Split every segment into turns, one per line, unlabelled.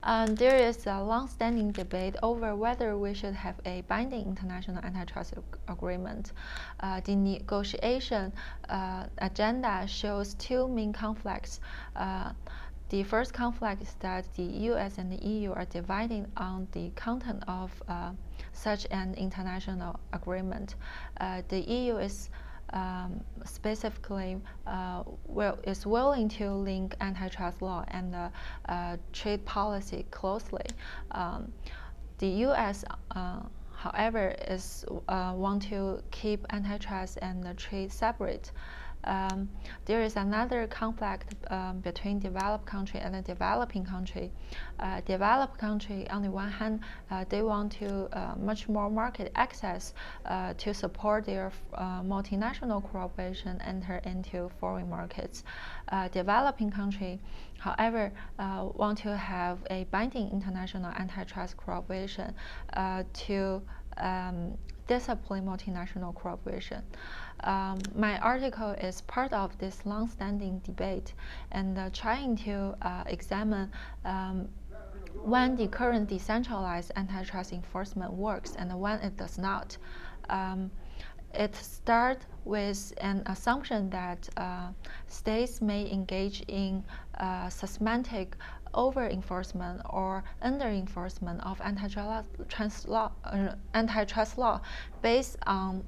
There is a long-standing debate over whether we should have a binding international antitrust agreement. The negotiation agenda shows two main conflicts. The first conflict is that the US and the EU are dividing on the content of such an international agreement. The EU is specifically is willing to link antitrust law and trade policy closely. The U.S. However, is want to keep antitrust and trade separate. There is another conflict between developed country and a developing country. Developed country, on the one hand, they want to much more market access to support their multinational cooperation enter into foreign markets. Developing country, however, want to have a binding international antitrust cooperation to discipline multinational cooperation. My article is part of this long-standing debate and trying to examine when the current decentralized antitrust enforcement works and when it does not. It starts with an assumption that states may engage in systematic over-enforcement or under-enforcement of antitrust law based on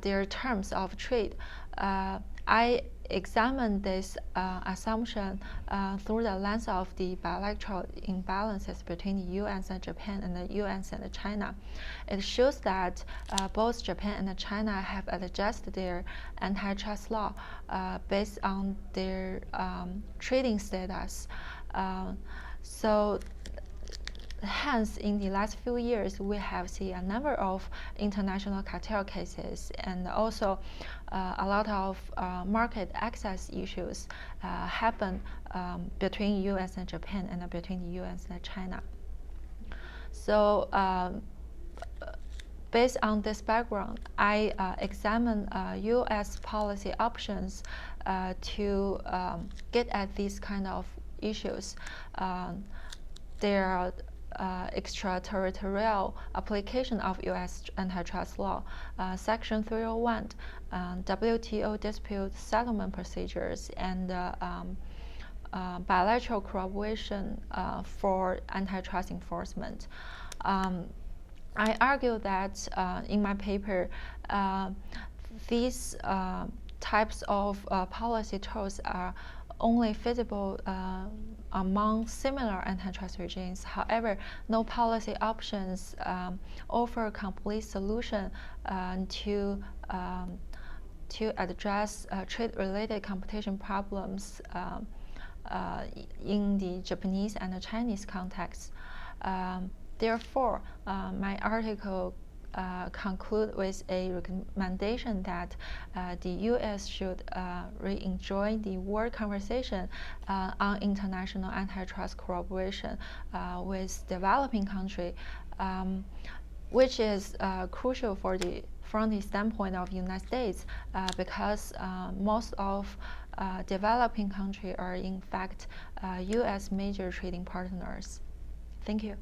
their terms of trade. I examined this assumption through the lens of the bilateral imbalances between the U.S. and Japan and the U.S. and China. It shows that both Japan and China have adjusted their antitrust law based on their trading status. Hence, in the last few years, we have seen a number of international cartel cases and also a lot of market access issues happen between U.S. and Japan and between the U.S. and China. So, based on this background, I examined U.S. policy options to get at these kind of issues. There are extraterritorial application of U.S. antitrust law, Section 301, WTO dispute settlement procedures, and bilateral cooperation for antitrust enforcement. I argue that in my paper, these types of policy tools are only feasible among similar antitrust regimes. However, no policy options offer a complete solution to address trade-related competition problems in the Japanese and the Chinese context. Therefore, my article conclude with a recommendation that the U.S. should re-enjoy the world conversation on international antitrust cooperation with developing country, which is crucial from the standpoint of United States because most of developing countries are in fact U.S. major trading partners. Thank you.